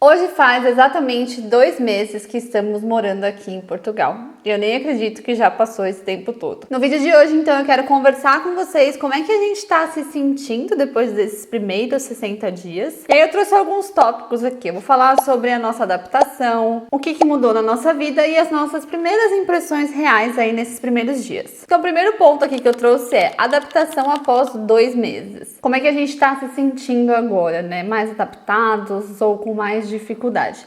Hoje faz exatamente 2 meses que estamos morando aqui em Portugal. Eu nem acredito que já passou esse tempo todo. No vídeo de hoje, então, eu quero conversar com vocês como é que a gente está se sentindo depois desses primeiros 60 dias. E aí eu trouxe alguns tópicos aqui. Eu vou falar sobre a nossa adaptação, o que mudou na nossa vida e as nossas primeiras impressões reais aí nesses primeiros dias. Então, o primeiro ponto aqui que eu trouxe é adaptação após 2 meses. Como é que a gente está se sentindo agora, né? Mais adaptados ou com mais dificuldade?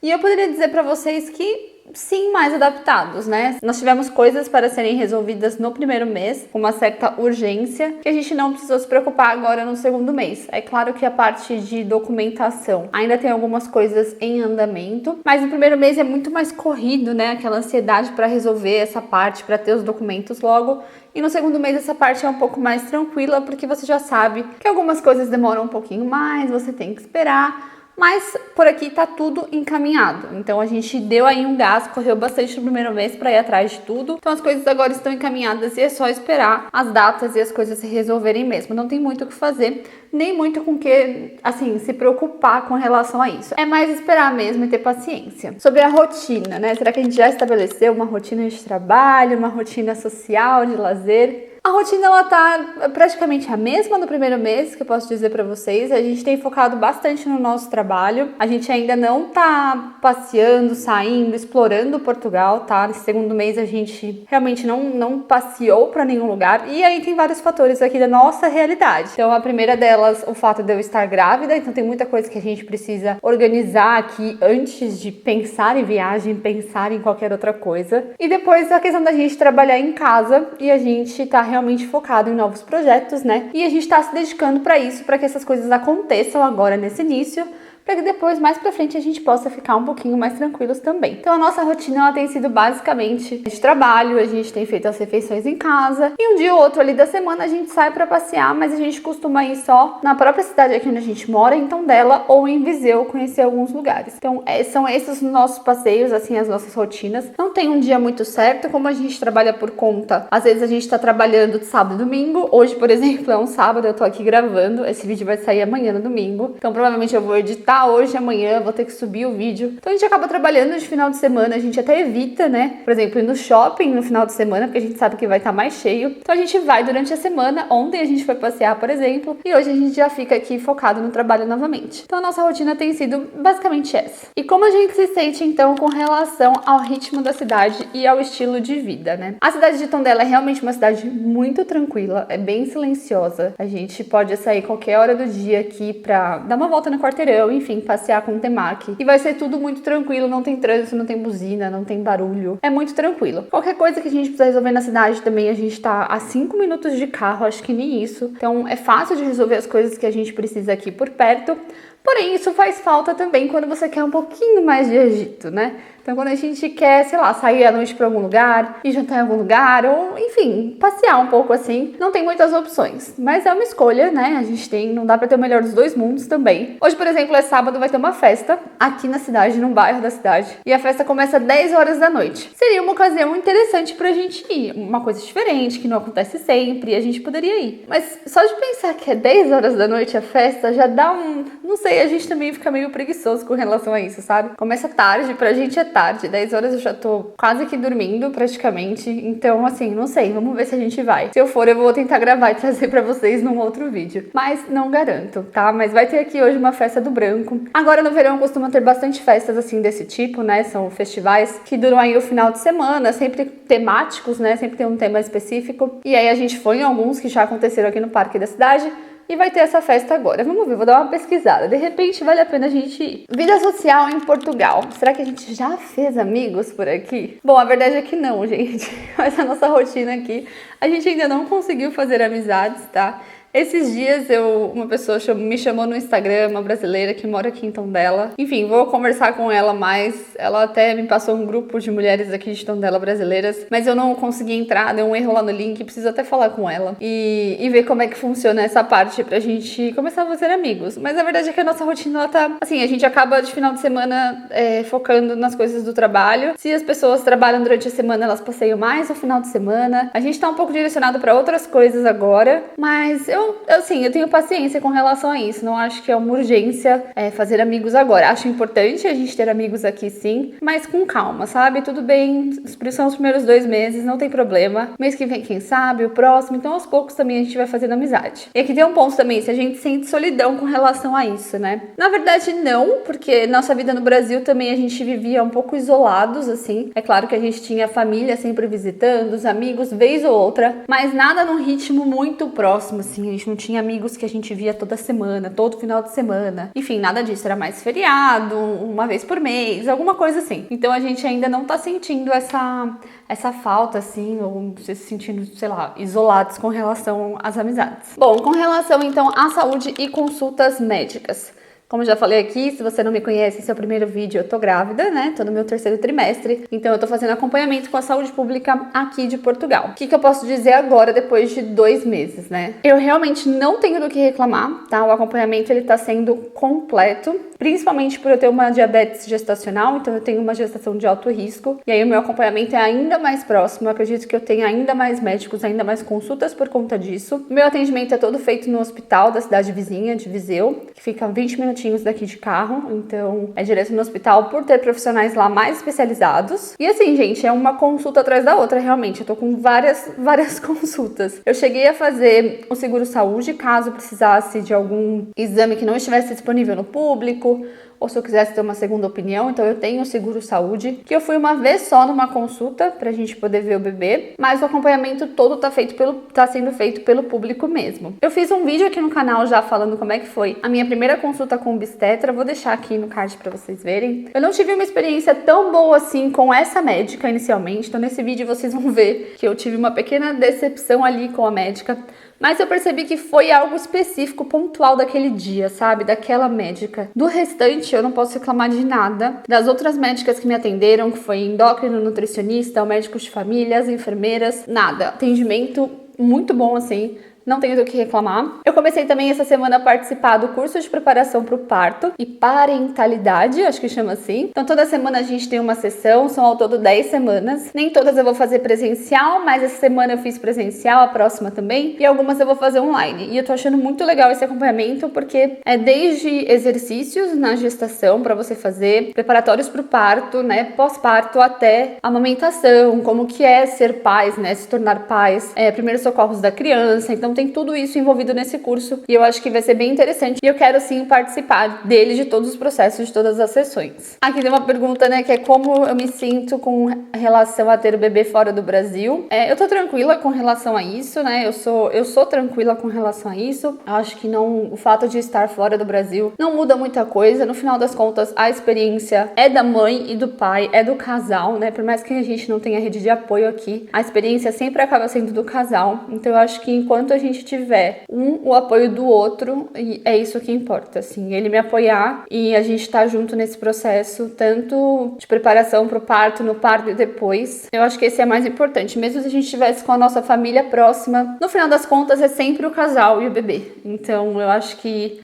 E eu poderia dizer para vocês que sim, mais adaptados, né? Nós tivemos coisas para serem resolvidas no primeiro mês, com uma certa urgência, que a gente não precisou se preocupar agora no segundo mês. É claro que a parte de documentação ainda tem algumas coisas em andamento, mas no primeiro mês é muito mais corrido, né? Aquela ansiedade para resolver essa parte, para ter os documentos logo. E no segundo mês essa parte é um pouco mais tranquila, porque você já sabe que algumas coisas demoram um pouquinho mais, você tem que esperar. Mas por aqui tá tudo encaminhado. Então a gente deu aí um gás, correu bastante no primeiro mês para ir atrás de tudo. Então as coisas agora estão encaminhadas e é só esperar as datas e as coisas se resolverem mesmo. Não tem muito o que fazer, nem muito com que, assim, se preocupar com relação a isso. É mais esperar mesmo e ter paciência. Sobre a rotina, né? Será que a gente já estabeleceu uma rotina de trabalho, uma rotina social, de lazer? A rotina, ela tá praticamente a mesma do primeiro mês, que eu posso dizer pra vocês. A gente tem focado bastante no nosso trabalho. A gente ainda não tá passeando, saindo, explorando Portugal, tá? Nesse segundo mês a gente realmente não passeou pra nenhum lugar. E aí tem vários fatores aqui da nossa realidade. Então a primeira delas, o fato de eu estar grávida. Então tem muita coisa que a gente precisa organizar aqui antes de pensar em viagem, pensar em qualquer outra coisa. E depois a questão da gente trabalhar em casa e a gente tá realmente focado em novos projetos, né? E a gente tá se dedicando para isso, para que essas coisas aconteçam agora nesse início, para que depois, mais pra frente, a gente possa ficar um pouquinho mais tranquilos também. Então a nossa rotina, ela tem sido basicamente de trabalho, a gente tem feito as refeições em casa, e um dia ou outro ali da semana a gente sai pra passear, mas a gente costuma ir só na própria cidade aqui onde a gente mora, em Tondela, ou em Viseu, conhecer alguns lugares. Então são esses os nossos passeios, assim, as nossas rotinas. Não tem um dia muito certo, como a gente trabalha por conta. Às vezes a gente tá trabalhando de sábado e domingo, hoje, por exemplo, é um sábado, eu tô aqui gravando, esse vídeo vai sair amanhã no domingo, então provavelmente eu vou editar hoje, amanhã, vou ter que subir o vídeo. Então a gente acaba trabalhando de final de semana, a gente até evita, né? Por exemplo, ir no shopping no final de semana, porque a gente sabe que vai estar mais cheio. Então a gente vai durante a semana. Ontem a gente foi passear, por exemplo, e hoje a gente já fica aqui focado no trabalho novamente. Então a nossa rotina tem sido basicamente essa. E como a gente se sente, então, com relação ao ritmo da cidade e ao estilo de vida, né? A cidade de Tondela é realmente uma cidade muito tranquila, é bem silenciosa. A gente pode sair qualquer hora do dia aqui pra dar uma volta no quarteirão, enfim, passear com o temaki. E vai ser tudo muito tranquilo, não tem trânsito, não tem buzina, não tem barulho. É muito tranquilo. Qualquer coisa que a gente precisa resolver na cidade também, a gente tá a 5 minutos de carro, acho que nem isso. Então é fácil de resolver as coisas que a gente precisa aqui por perto. Porém, isso faz falta também quando você quer um pouquinho mais de agito, né? Então, quando a gente quer, sei lá, sair à noite para algum lugar, ir jantar em algum lugar, ou, enfim, passear um pouco assim, não tem muitas opções. Mas é uma escolha, né? A gente tem, não dá para ter o melhor dos dois mundos também. Hoje, por exemplo, é sábado, vai ter uma festa aqui na cidade, num bairro da cidade. E a festa começa às 10 horas da noite. Seria uma ocasião interessante pra gente ir. Uma coisa diferente, que não acontece sempre, e a gente poderia ir. Mas só de pensar que é 10 horas da noite a festa, já dá um... Não sei, a gente também fica meio preguiçoso com relação a isso, sabe? Começa tarde, pra gente é tarde, 10 horas eu já tô quase que dormindo praticamente, então assim, não sei, vamos ver se a gente vai. Se eu for, eu vou tentar gravar e trazer pra vocês num outro vídeo, mas não garanto, tá? Mas vai ter aqui hoje uma festa do branco. Agora no verão costuma ter bastante festas assim desse tipo, né? São festivais que duram aí o final de semana, sempre temáticos, né? Sempre tem um tema específico, e aí a gente foi em alguns que já aconteceram aqui no parque da cidade. E vai ter essa festa agora. Vamos ver, vou dar uma pesquisada. De repente vale a pena a gente ir. Vida social em Portugal. Será que a gente já fez amigos por aqui? Bom, a verdade é que não, gente. Mas a nossa rotina aqui, a gente ainda não conseguiu fazer amizades, tá? Esses dias uma pessoa me chamou no Instagram, uma brasileira que mora aqui em Tondela. Enfim, vou conversar com ela mais. Ela até me passou um grupo de mulheres aqui de Tondela brasileiras, mas eu não consegui entrar, deu um erro lá no link, preciso até falar com ela e ver como é que funciona essa parte pra gente começar a fazer amigos. Mas a verdade é que a nossa rotina, ela tá... Assim, a gente acaba de final de semana focando nas coisas do trabalho. Se as pessoas trabalham durante a semana, elas passeiam mais no final de semana. A gente tá um pouco direcionado pra outras coisas agora, mas eu eu tenho paciência com relação a isso. Não acho que é uma urgência fazer amigos agora. Acho importante a gente ter amigos aqui, sim, mas com calma, sabe? Tudo bem, são os primeiros 2 meses, não tem problema. Mês que vem, quem sabe, o próximo. Então, aos poucos também a gente vai fazendo amizade. E aqui tem um ponto também, se a gente sente solidão com relação a isso, né? Na verdade, não, porque nossa vida no Brasil também a gente vivia um pouco isolados, assim. É claro que a gente tinha a família sempre visitando, os amigos, vez ou outra, mas nada num ritmo muito próximo, assim. A gente não tinha amigos que a gente via toda semana, todo final de semana. Enfim, nada disso. Era mais feriado, uma vez por mês, alguma coisa assim. Então a gente ainda não tá sentindo essa falta, assim, ou se sentindo, sei lá, isolados com relação às amizades. Bom, com relação então à saúde e consultas médicas. Como eu já falei aqui, se você não me conhece, esse é o primeiro vídeo, eu tô grávida, né? Tô no meu 3º trimestre, então eu tô fazendo acompanhamento com a saúde pública aqui de Portugal. O que eu posso dizer agora, depois de 2 meses, né? Eu realmente não tenho do que reclamar, tá? O acompanhamento, ele tá sendo completo, principalmente por eu ter uma diabetes gestacional, então eu tenho uma gestação de alto risco, e aí o meu acompanhamento é ainda mais próximo. Eu acredito que eu tenho ainda mais médicos, ainda mais consultas por conta disso. O meu atendimento é todo feito no hospital da cidade vizinha, de Viseu, que fica 20 minutos daqui de carro, então é direto no hospital por ter profissionais lá mais especializados. E assim, gente, é uma consulta atrás da outra, realmente. Eu tô com várias consultas. Eu cheguei a fazer o seguro saúde, caso precisasse de algum exame que não estivesse disponível no público, ou se eu quisesse ter uma segunda opinião. Então eu tenho o seguro saúde, que eu fui uma vez só numa consulta pra gente poder ver o bebê, mas o acompanhamento todo tá sendo feito pelo público mesmo. Eu fiz um vídeo aqui no canal já falando como é que foi a minha primeira consulta com obstetra, vou deixar aqui no card pra vocês verem. Eu não tive uma experiência tão boa assim com essa médica inicialmente, então nesse vídeo vocês vão ver que eu tive uma pequena decepção ali com a médica. Mas eu percebi que foi algo específico, pontual daquele dia, sabe? Daquela médica. Do restante, eu não posso reclamar de nada. Das outras médicas que me atenderam, que foi endócrino, nutricionista, o médico de família, as enfermeiras, nada. Atendimento muito bom, assim. Não tenho do que reclamar. Eu comecei também essa semana a participar do curso de preparação para o parto e parentalidade, acho que chama assim. Então toda semana a gente tem uma sessão, são ao todo 10 semanas. Nem todas eu vou fazer presencial, mas essa semana eu fiz presencial, a próxima também, e algumas eu vou fazer online. E eu tô achando muito legal esse acompanhamento, porque é desde exercícios na gestação para você fazer, preparatórios para o parto, né, pós-parto, até amamentação, como que é ser pais, né, se tornar pais, primeiros socorros da criança. Então tem tudo isso envolvido nesse curso e eu acho que vai ser bem interessante e eu quero sim participar dele, de todos os processos, de todas as sessões. Aqui tem uma pergunta, né, que é como eu me sinto com relação a ter o bebê fora do Brasil. Eu tô tranquila com relação a isso, né, eu sou tranquila com relação a isso. Eu acho que não, o fato de estar fora do Brasil não muda muita coisa. No final das contas, a experiência é da mãe e do pai, é do casal, né, por mais que a gente não tenha rede de apoio aqui, a experiência sempre acaba sendo do casal. Então eu acho que enquanto a gente tiver o apoio do outro, é isso que importa, assim, ele me apoiar e a gente tá junto nesse processo, tanto de preparação pro parto, no parto e depois. Eu acho que esse é mais importante, mesmo se a gente estivesse com a nossa família próxima, no final das contas é sempre o casal e o bebê. Então eu acho que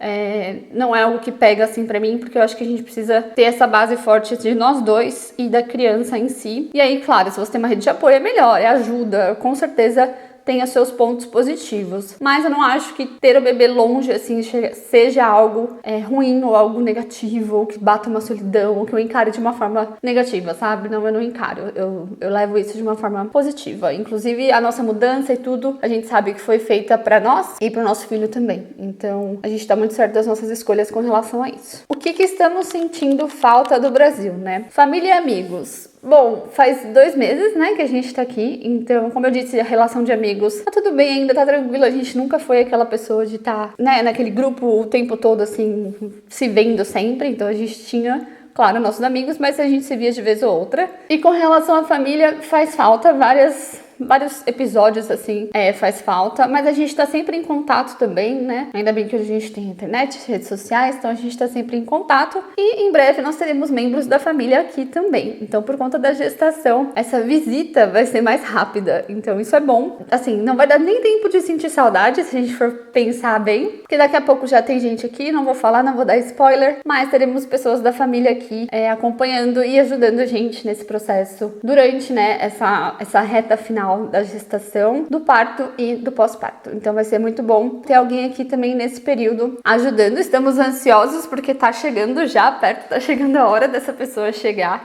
não é algo que pega assim pra mim, porque eu acho que a gente precisa ter essa base forte de nós dois e da criança em si. E aí, claro, se você tem uma rede de apoio é melhor, ajuda, com certeza tenha seus pontos positivos. Mas eu não acho que ter o bebê longe, assim, seja algo ruim ou algo negativo, ou que bata uma solidão, ou que eu encare de uma forma negativa, sabe? Não, eu não encaro. Eu levo isso de uma forma positiva. Inclusive, a nossa mudança e tudo, a gente sabe que foi feita pra nós e pro nosso filho também. Então, a gente tá muito certo das nossas escolhas com relação a isso. O que estamos sentindo falta do Brasil, né? Família e amigos. Bom, faz 2 meses, né, que a gente tá aqui, então, como eu disse, a relação de amigos tá tudo bem ainda, tá tranquilo, a gente nunca foi aquela pessoa de tá, né, naquele grupo o tempo todo, assim, se vendo sempre, então a gente tinha, claro, nossos amigos, mas a gente se via de vez ou outra. E com relação à família, faz falta vários episódios, assim, faz falta, mas a gente tá sempre em contato também, né? Ainda bem que hoje a gente tem internet, redes sociais, então a gente tá sempre em contato e em breve nós teremos membros da família aqui também. Então, por conta da gestação, essa visita vai ser mais rápida, então isso é bom. Assim, não vai dar nem tempo de sentir saudade, se a gente for pensar bem, porque daqui a pouco já tem gente aqui, não vou falar, não vou dar spoiler, mas teremos pessoas da família aqui acompanhando e ajudando a gente nesse processo durante, né, essa reta final total da gestação, do parto e do pós-parto. Então vai ser muito bom ter alguém aqui também nesse período ajudando. Estamos ansiosos porque tá chegando já perto, tá chegando a hora dessa pessoa chegar.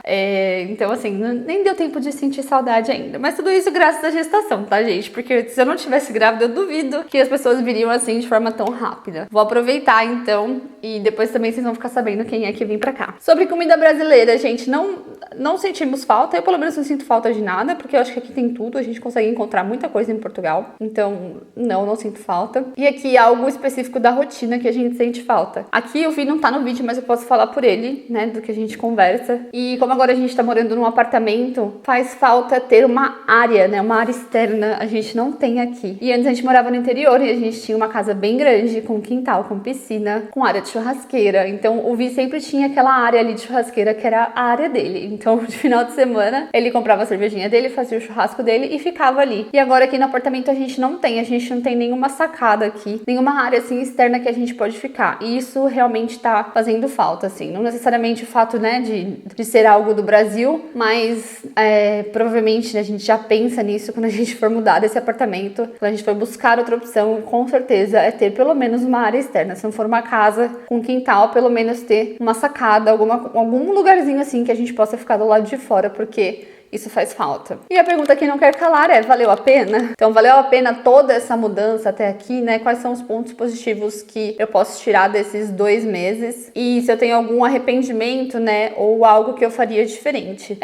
Então assim, nem deu tempo de sentir saudade ainda. Mas tudo isso graças à gestação, tá, gente? Porque se eu não tivesse grávida, eu duvido que as pessoas viriam assim de forma tão rápida. Vou aproveitar então e depois também vocês vão ficar sabendo quem é que vem pra cá. Sobre comida brasileira, gente, não sentimos falta. Eu pelo menos não sinto falta de nada, porque eu acho que aqui tem tudo. A gente consegue encontrar muita coisa em Portugal. Então, não sinto falta. E aqui algo específico da rotina que a gente sente falta. Aqui o Vi não tá no vídeo, mas eu posso falar por ele, né, do que a gente conversa. E como agora a gente tá morando num apartamento, faz falta ter uma área, né, uma área externa. A gente não tem aqui. E antes a gente morava no interior e a gente tinha uma casa bem grande, com quintal, com piscina, com área de churrasqueira. Então o Vi sempre tinha aquela área ali de churrasqueira que era a área dele. Então de final de semana ele comprava a cervejinha dele, fazia o churrasco dele e ficava ali. E agora aqui no apartamento a gente não tem nenhuma sacada aqui, nenhuma área assim externa que a gente pode ficar. E isso realmente tá fazendo falta, assim. Não necessariamente o fato, né, de ser algo do Brasil, mas provavelmente a gente já pensa nisso quando a gente for mudar desse apartamento, quando a gente for buscar outra opção, com certeza é ter pelo menos uma área externa. Se não for uma casa com quintal, pelo menos ter uma sacada, algum lugarzinho assim que a gente possa ficar do lado de fora, porque isso faz falta. E a pergunta que não quer calar é: valeu a pena? Então, valeu a pena toda essa mudança até aqui, né? Quais são os pontos positivos que eu posso tirar desses 2 meses? E se eu tenho algum arrependimento, né? Ou algo que eu faria diferente?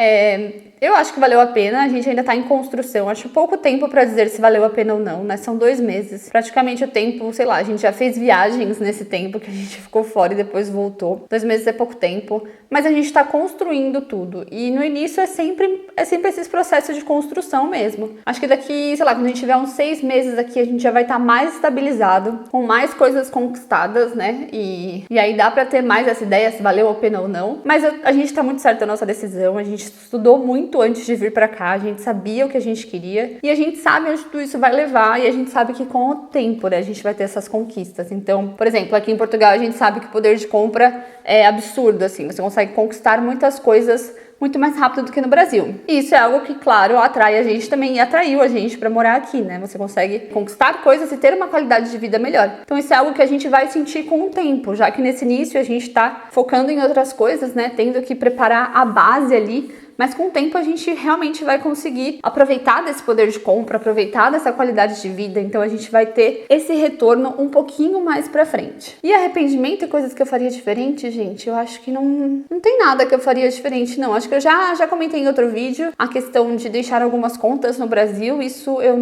Eu acho que valeu a pena, a gente ainda tá em construção, acho pouco tempo pra dizer se valeu a pena ou não, né? São 2 meses, praticamente o tempo, sei lá, a gente já fez viagens nesse tempo que a gente ficou fora e depois voltou. 2 meses é pouco tempo, mas a gente tá construindo tudo e no início é sempre esses processos de construção mesmo. Acho que daqui, sei lá, quando a gente tiver uns 6 meses aqui, a gente já vai estar mais estabilizado, com mais coisas conquistadas, né? E aí dá pra ter mais essa ideia se valeu a pena ou não, mas a gente tá muito certo da nossa decisão, a gente estudou muito antes de vir pra cá, a gente sabia o que a gente queria e a gente sabe onde tudo isso vai levar e a gente sabe que com o tempo, né, a gente vai ter essas conquistas. Então, por exemplo, aqui em Portugal a gente sabe que o poder de compra é absurdo, assim, você consegue conquistar muitas coisas muito mais rápido do que no Brasil. E isso é algo que, claro, atrai a gente também e atraiu a gente para morar aqui, né? Você consegue conquistar coisas e ter uma qualidade de vida melhor. Então isso é algo que a gente vai sentir com o tempo, já que nesse início a gente tá focando em outras coisas, né? Tendo que preparar a base ali. Mas com o tempo a gente realmente vai conseguir aproveitar desse poder de compra, aproveitar dessa qualidade de vida. Então a gente vai ter esse retorno um pouquinho mais pra frente. E arrependimento e coisas que eu faria diferente, gente, eu acho que não tem nada que eu faria diferente, não. Acho que eu já comentei em outro vídeo a questão de deixar algumas contas no Brasil. Isso eu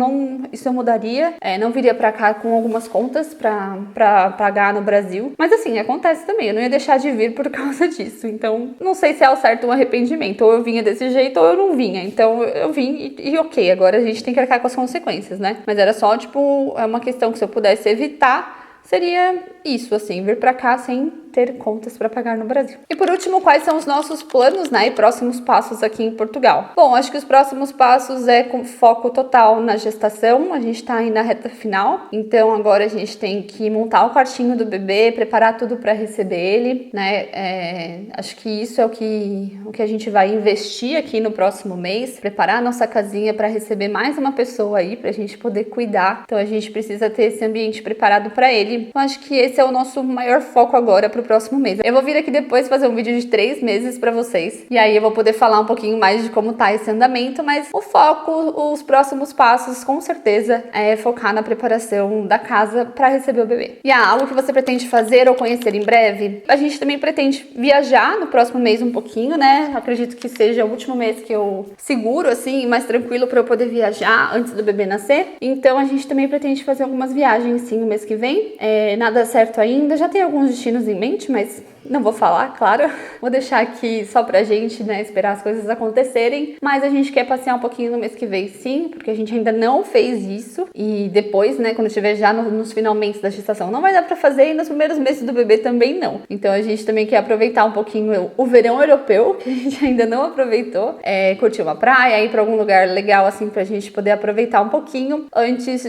mudaria. Não viria pra cá com algumas contas pra pagar no Brasil. Mas assim, acontece também. Eu não ia deixar de vir por causa disso. Então, não sei se é ao certo um arrependimento. Ou eu vinha desse jeito ou eu não vinha. Então eu vim e ok, agora a gente tem que arcar com as consequências, né? Mas era só, tipo, é uma questão que se eu pudesse evitar, seria isso, assim, vir pra cá sem ter contas para pagar no Brasil. E por último, quais são os nossos planos, né, e próximos passos aqui em Portugal? Bom, acho que os próximos passos é com foco total na gestação. A gente tá aí na reta final, então agora a gente tem que montar o quartinho do bebê, preparar tudo para receber ele, né? Acho que isso é o que a gente vai investir aqui no próximo mês, preparar a nossa casinha para receber mais uma pessoa aí, pra gente poder cuidar. Então a gente precisa ter esse ambiente preparado para ele. Então acho que esse é o nosso maior foco agora pro próximo mês. Eu vou vir aqui depois fazer um vídeo de 3 meses pra vocês. E aí eu vou poder falar um pouquinho mais de como tá esse andamento, mas o foco, os próximos passos, com certeza, é focar na preparação da casa pra receber o bebê. E algo que você pretende fazer ou conhecer em breve? A gente também pretende viajar no próximo mês um pouquinho, né? Acredito que seja o último mês que eu seguro, assim, mais tranquilo pra eu poder viajar antes do bebê nascer. Então a gente também pretende fazer algumas viagens, sim, no mês que vem. Nada certo ainda, já tem alguns destinos em mente, mas não vou falar, claro. Vou deixar aqui só pra gente, né, esperar as coisas acontecerem. Mas a gente quer passear um pouquinho no mês que vem, sim, porque a gente ainda não fez isso. E depois, né, quando estiver já nos finalmente da gestação, não vai dar pra fazer, e nos primeiros meses do bebê também não. Então a gente também quer aproveitar um pouquinho o verão europeu, que a gente ainda não aproveitou. Curtir uma praia, ir pra algum lugar legal, assim, pra gente poder aproveitar um pouquinho antes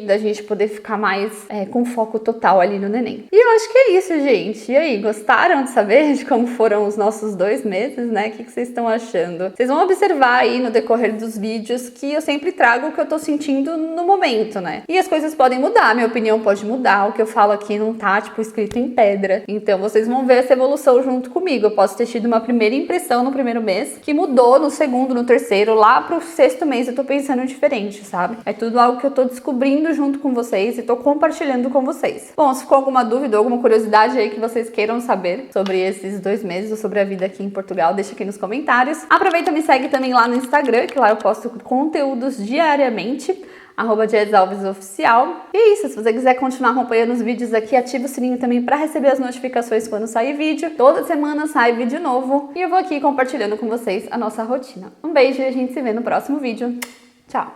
da gente poder ficar mais com foco total ali no neném. E eu acho que é isso, gente. E aí, gostaram? gostaram de saber de como foram os nossos 2 meses, né? O que vocês estão achando? Vocês vão observar aí no decorrer dos vídeos que eu sempre trago o que eu tô sentindo no momento, né? E as coisas podem mudar, minha opinião pode mudar, o que eu falo aqui não tá, tipo, escrito em pedra. Então vocês vão ver essa evolução junto comigo. Eu posso ter tido uma primeira impressão no primeiro mês, que mudou no segundo, no terceiro, lá pro 6º mês eu tô pensando diferente, sabe? É tudo algo que eu tô descobrindo junto com vocês e tô compartilhando com vocês. Bom, se ficou alguma dúvida, alguma curiosidade aí que vocês queiram saber sobre esses 2 meses ou sobre a vida aqui em Portugal, deixa aqui nos comentários. Aproveita e me segue também lá no Instagram, que lá eu posto conteúdos diariamente, @JessAlvesOficial. E é isso, se você quiser continuar acompanhando os vídeos aqui, ativa o sininho também para receber as notificações quando sair vídeo. Toda semana sai vídeo novo e eu vou aqui compartilhando com vocês a nossa rotina. Um beijo e a gente se vê no próximo vídeo. Tchau!